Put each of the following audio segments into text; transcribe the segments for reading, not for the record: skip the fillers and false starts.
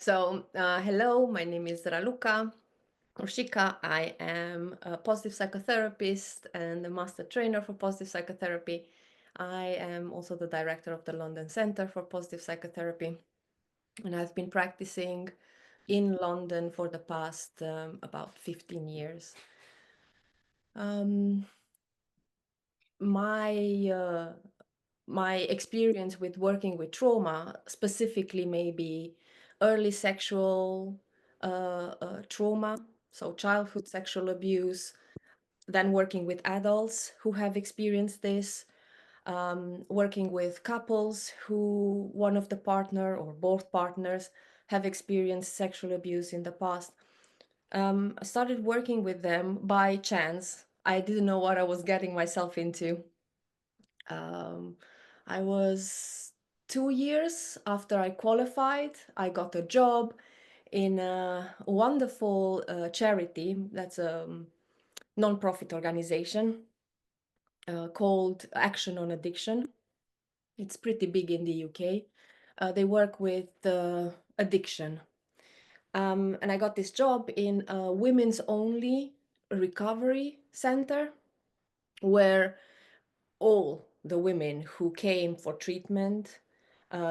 Hello, my name is Raluca Urshika. I am a positive psychotherapist and a master trainer for positive psychotherapy. I am also the director of the London Center for Positive Psychotherapy, and I've been practicing in London for the past about 15 years. Um, my my experience with working with trauma, specifically maybe early sexual trauma, so childhood sexual abuse, then working with adults who have experienced this, working with couples who one of the partner or both partners have experienced sexual abuse in the past. I started working with them by chance. I didn't know what I was getting myself into. Um, I was 2 years after I qualified. I got a job in a wonderful charity that's a non-profit organization called Action on Addiction. It's pretty big in the UK. They work with addiction. And I got this job in a women's only recovery center where all the women who came for treatment,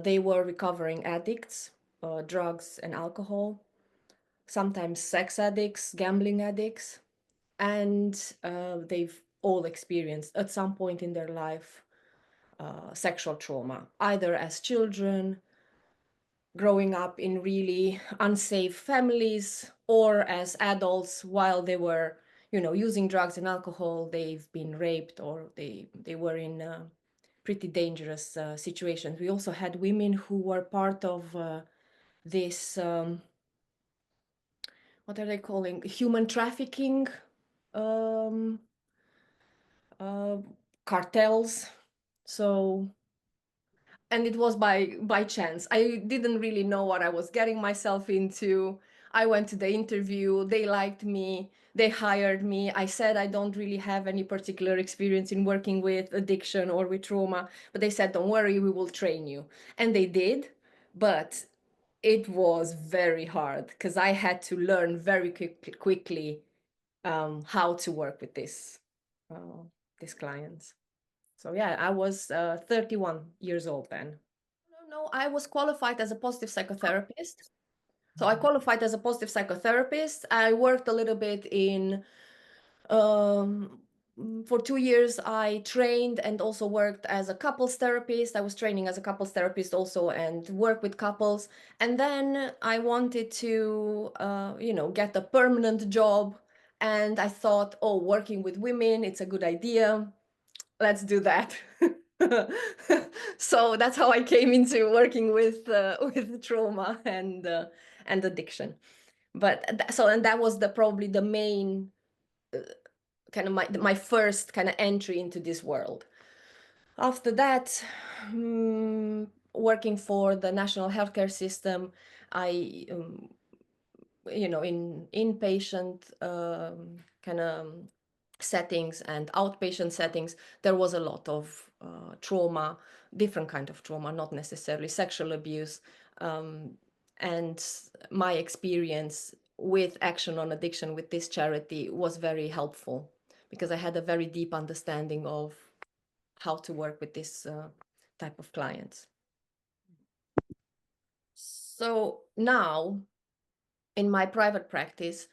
they were recovering addicts, drugs and alcohol, sometimes sex addicts, gambling addicts, and they've all experienced at some point in their life sexual trauma, either as children, growing up in really unsafe families, or as adults while they were using drugs and alcohol, they've been raped or they were in pretty dangerous situations. We also had women who were part of this what are they calling, human trafficking um, uh, cartels. So, and it was by chance. I didn't really know what I was getting myself into. I went to the interview, they liked me, they hired me. I said I don't really have any particular experience in working with addiction or with trauma, but they said, don't worry, we will train you. And they did, but it was very hard because I had to learn very quickly how to work with uh, these clients. So yeah, I was 31 years old then. No, I was qualified as a positive psychotherapist. So I qualified as a positive psychotherapist. I worked a little bit in, um, for 2 years, I trained and also worked as a couples therapist. I was training as a couples therapist also and work with couples. And then I wanted to, get a permanent job. And I thought, oh, working with women, it's a good idea. Let's do that. So that's how I came into working with trauma and addiction. But and that was probably the main kind of my first kind of entry into this world. After that, working for the national healthcare system, I in inpatient kind of settings and outpatient settings, there was a lot of trauma, different kind of trauma, not necessarily sexual abuse. And my experience with Action on Addiction with this charity was very helpful because I had a very deep understanding of how to work with this type of clients. So now in my private practice,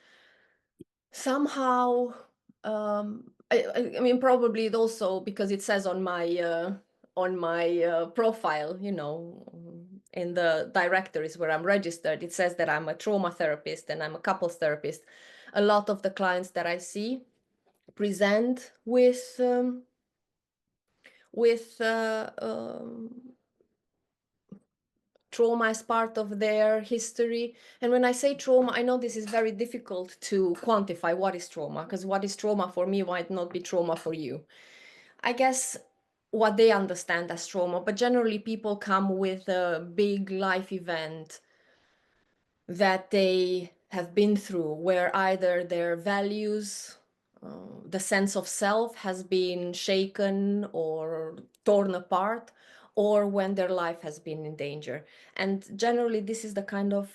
somehow I mean, probably it also because it says on my profile, in the directories where I'm registered, it says that I'm a trauma therapist and I'm a couples therapist. A lot of the clients that I see present with trauma as part of their history. And when I say trauma, I know this is very difficult to quantify what is trauma, because what is trauma for me might not be trauma for you. I guess what they understand as trauma, but generally people come with a big life event that they have been through where either their values, the sense of self has been shaken or torn apart, or when their life has been in danger. And generally, this is the kind of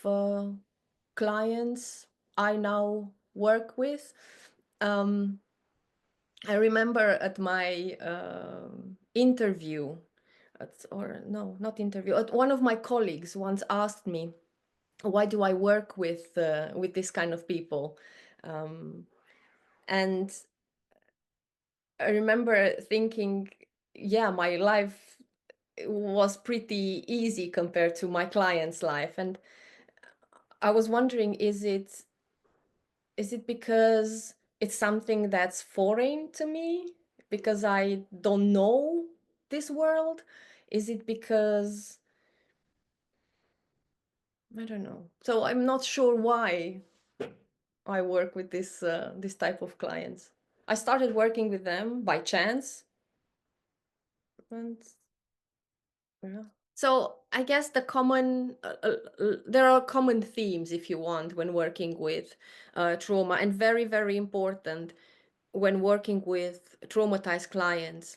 clients I now work with. Um, I remember at my interview, or no, not interview, one of my colleagues once asked me, why do I work with this kind of people? Um, and I remember thinking, yeah, my life was pretty easy compared to my client's life. And I was wondering, is it because it's something that's foreign to me? Because I don't know this world? Is it because I don't know. So I'm not sure why I work with this type of clients. I started working with them by chance, and yeah. So I guess there are common themes, if you want, when working with trauma, and very, very important when working with traumatized clients,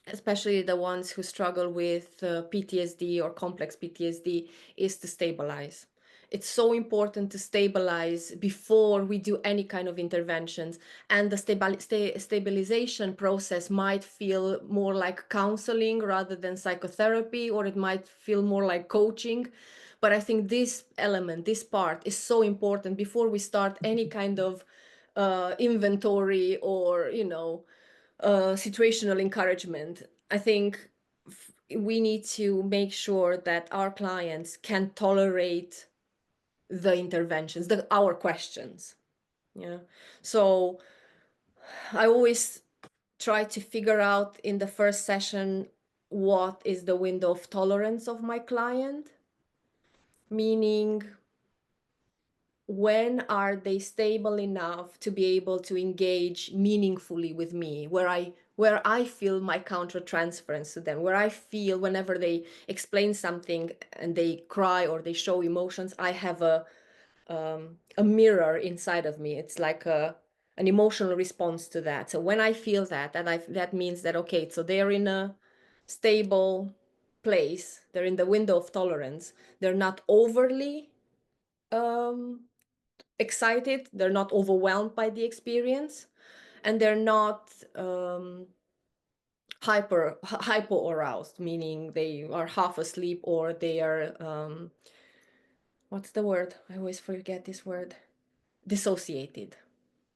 especially the ones who struggle with PTSD or complex PTSD, is to stabilize. It's so important to stabilize before we do any kind of interventions. And the stabilization process might feel more like counseling rather than psychotherapy, or it might feel more like coaching. But I think this element, this part, is so important before we start any kind of inventory or situational encouragement. I think we need to make sure that our clients can tolerate the interventions, our questions. Yeah. So I always try to figure out in the first session what is the window of tolerance of my client, meaning when are they stable enough to be able to engage meaningfully with me, where I feel my counter transference to them, where I feel whenever they explain something and they cry or they show emotions, I have a mirror inside of me. It's like an emotional response to that. So when I feel that, and that means that, okay, so they're in a stable place, they're in the window of tolerance, they're not overly um excited, they're not overwhelmed by the experience, and they're not hypo aroused, meaning they are half asleep, or they are what's the word? I always forget this word. Dissociated.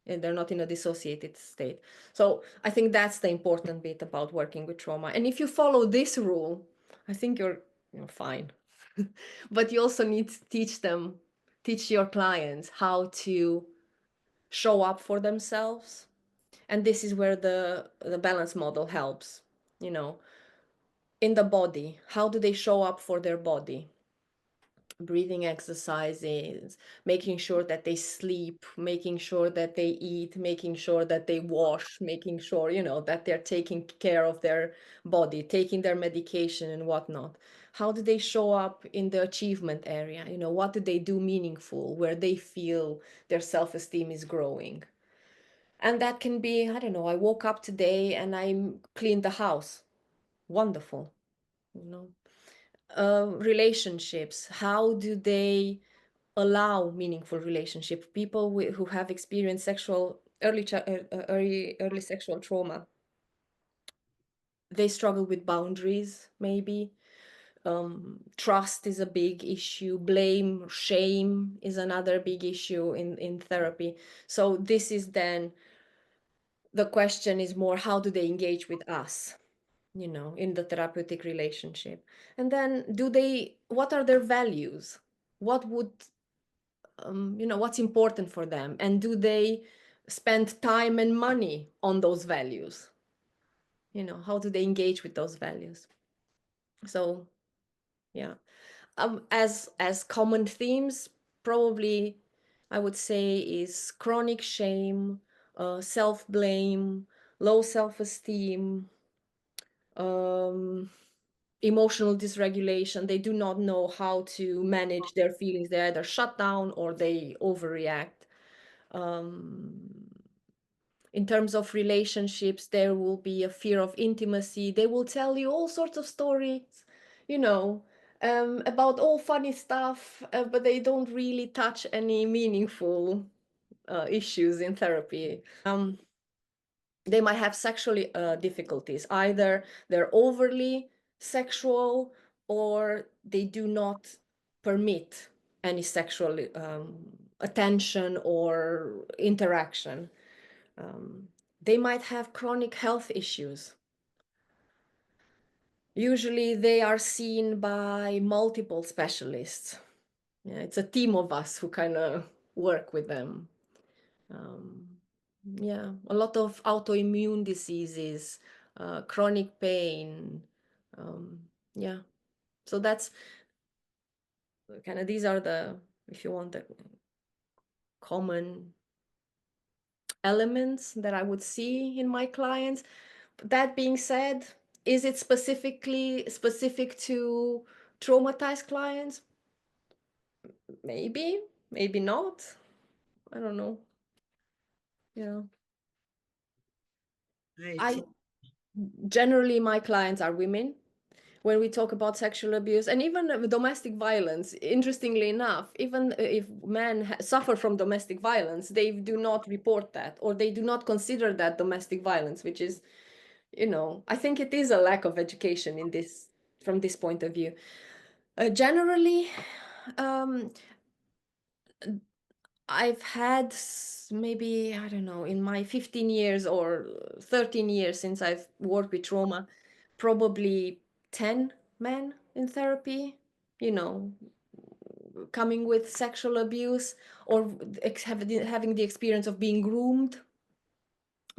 And they're not in a dissociated state. So I think that's the important bit about working with trauma. And if you follow this rule, I think you're fine. But you also need to teach your clients how to show up for themselves. And this is where the balance model helps. you know in the body, how do they show up for their body? Breathing exercises, making sure that they sleep, making sure that they eat, making sure that they wash, making sure that they're taking care of their body, taking their medication and whatnot. How do they show up in the achievement area? What do they do meaningful, where they feel their self-esteem is growing? And that can be, I don't know, I woke up today and I cleaned the house. Wonderful. You know, Relationships. How do they allow meaningful relationship? People who have experienced early sexual trauma, they struggle with boundaries, maybe. Trust is a big issue. Blame, shame is another big issue in therapy. So this is then the question is more, how do they engage with us, in the therapeutic relationship? And then what are their values? What would, what's important for them? And do they spend time and money on those values? How do they engage with those values? So, yeah. As common themes, probably I would say is chronic shame, self-blame, low self-esteem, um, emotional dysregulation. They do not know how to manage their feelings. They either shut down or they overreact. In terms of relationships, there will be a fear of intimacy. They will tell you all sorts of stories you know, about all funny stuff, but they don't really touch any meaningful issues in therapy. They might have sexually difficulties. Either they're overly sexual or they do not permit any sexual attention or interaction. They might have chronic health issues. Usually they are seen by multiple specialists. Yeah, it's a team of us who kind of work with them. Yeah, a lot of autoimmune diseases, chronic pain. Yeah, so that's kind of, these are the, if you want, the common elements that I would see in my clients. That being said, is it specific to traumatized clients? Maybe, maybe not. I don't know. Yeah. I generally, my clients are women. When we talk about sexual abuse and even domestic violence, interestingly enough, even if men suffer from domestic violence, they do not report that, or they do not consider that domestic violence, which is, I think it is a lack of education in this, from this point of view. Generally, um, I've had maybe, I don't know, in my 15 years or 13 years since I've worked with trauma, probably 10 men in therapy, you know, coming with sexual abuse or having the experience of being groomed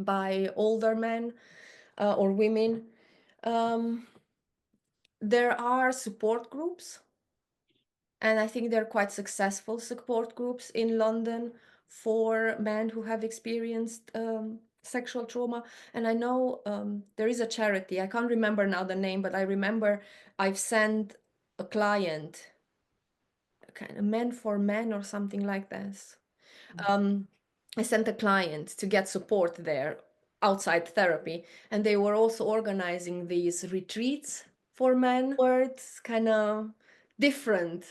by older men or women. There are support groups, and I think they're quite successful support groups in London for men who have experienced sexual trauma. And I know there is a charity, I can't remember now the name, but I remember I've sent a client, kind of Men for Men or something like this. I sent a client to get support there outside therapy, and they were also organizing these retreats for men where it's kind of different,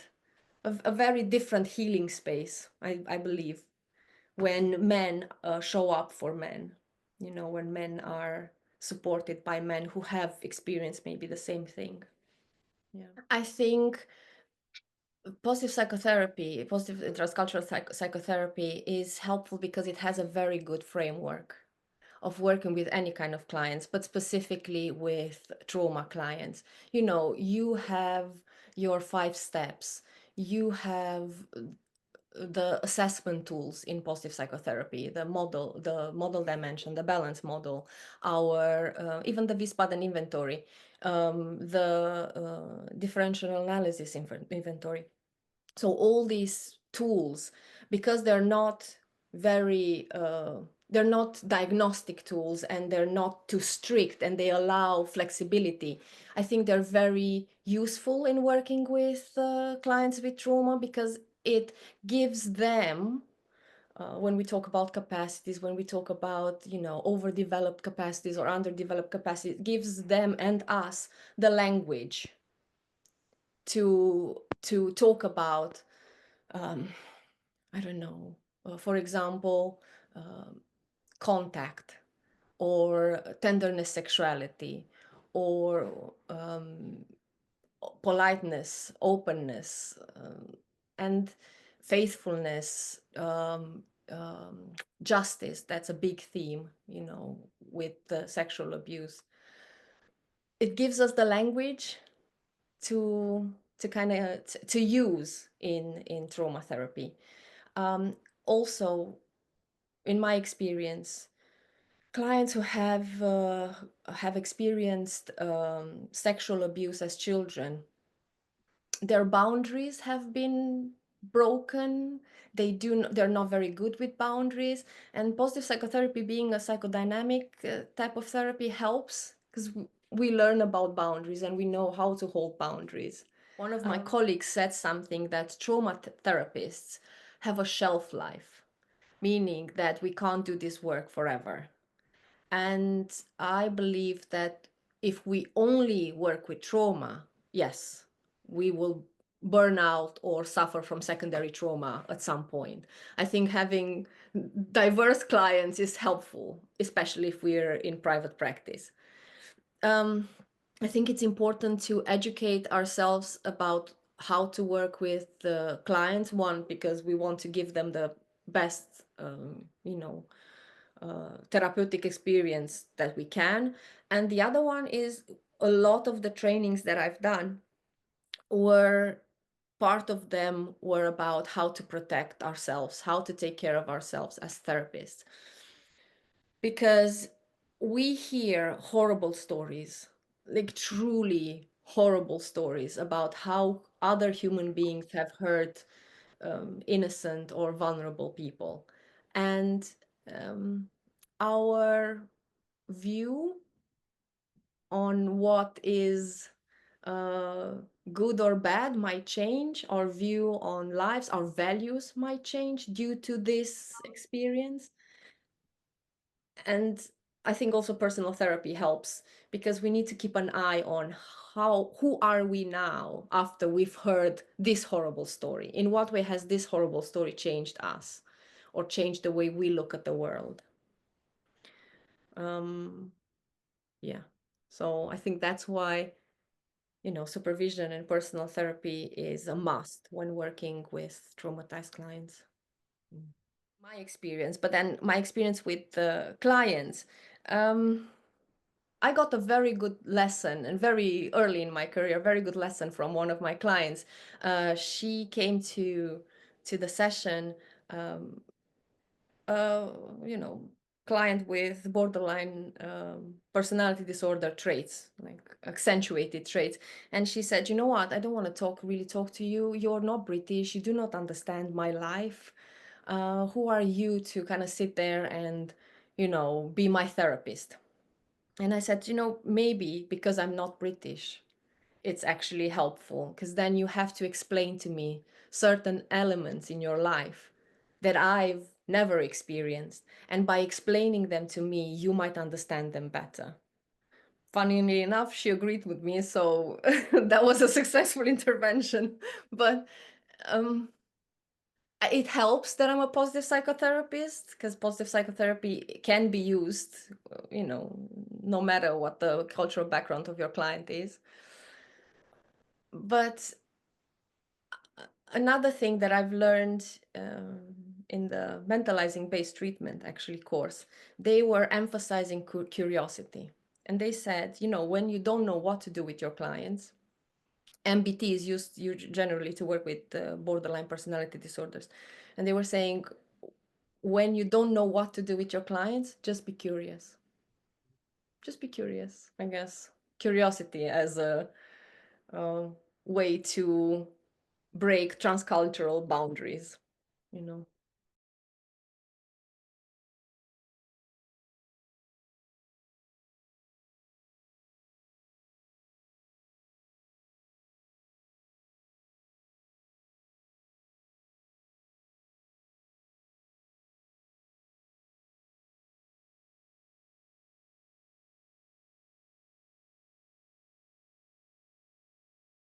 a very different healing space, I believe, when men show up for men, when men are supported by men who have experienced maybe the same thing. Yeah, I think positive psychotherapy, positive transcultural psychotherapy is helpful because it has a very good framework of working with any kind of clients, but specifically with trauma clients. You have your 5 steps, you have the assessment tools in positive psychotherapy, the model dimension, the balance model, our even the Wiesbaden inventory, the differential analysis inventory. So all these tools, because they're not diagnostic tools, and they're not too strict, and they allow flexibility. I think they're very useful in working with clients with trauma, because it gives them, when we talk about capacities, when we talk about, overdeveloped capacities or underdeveloped capacities, it gives them and us the language to talk about, I don't know, for example, contact, or tenderness, sexuality, or politeness, openness, and faithfulness, justice. That's a big theme, with the sexual abuse. It gives us the language to kind of to use in trauma therapy. Also, in my experience, clients who have experienced sexual abuse as children, their boundaries have been broken. They're not very good with boundaries, and positive psychotherapy, being a psychodynamic type of therapy, helps, because we learn about boundaries and we know how to hold boundaries. One of my colleagues said something, that trauma therapists have a shelf life, meaning that we can't do this work forever. And I believe that if we only work with trauma, yes, we will burn out or suffer from secondary trauma at some point. I think having diverse clients is helpful, especially if we're in private practice. I think it's important to educate ourselves about how to work with the clients. One, because we want to give them the best, therapeutic experience that we can. And the other one is a lot of the trainings that I've done were part of them were about how to protect ourselves, how to take care of ourselves as therapists. Because we hear horrible stories, like truly horrible stories about how other human beings have hurt innocent or vulnerable people. And um, our view on what is uh, good or bad might change. Our view on lives, our values might change due to this experience. And I think also personal therapy helps because we need to keep an eye on who are we now after we've heard this horrible story? In what way has this horrible story changed us or changed the way we look at the world? Um, yeah. So I think that's why, supervision and personal therapy is a must when working with traumatized clients. Mm. My experience, but then my experience with the clients. Um, I got a very good lesson and very early in my career, very good lesson from one of my clients. She came to the session, um, uh, you know, client with borderline personality disorder traits, like accentuated traits. And she said, you know what, I don't want to really talk to you. You're not British. You do not understand my life. Who are you to kind of sit there and, be my therapist? And I said, maybe because I'm not British, it's actually helpful because then you have to explain to me certain elements in your life that I've never experienced. And by explaining them to me, you might understand them better. Funnily enough, she agreed with me. So that was a successful intervention. But um, it helps that I'm a positive psychotherapist because positive psychotherapy can be used, no matter what the cultural background of your client is. But another thing that I've learned in the mentalizing based treatment actually course, they were emphasizing curiosity. And they said, when you don't know what to do with your clients, MBT is used generally to work with borderline personality disorders. And they were saying, when you don't know what to do with your clients, just be curious. Just be curious, I guess. Curiosity as a way to break transcultural boundaries,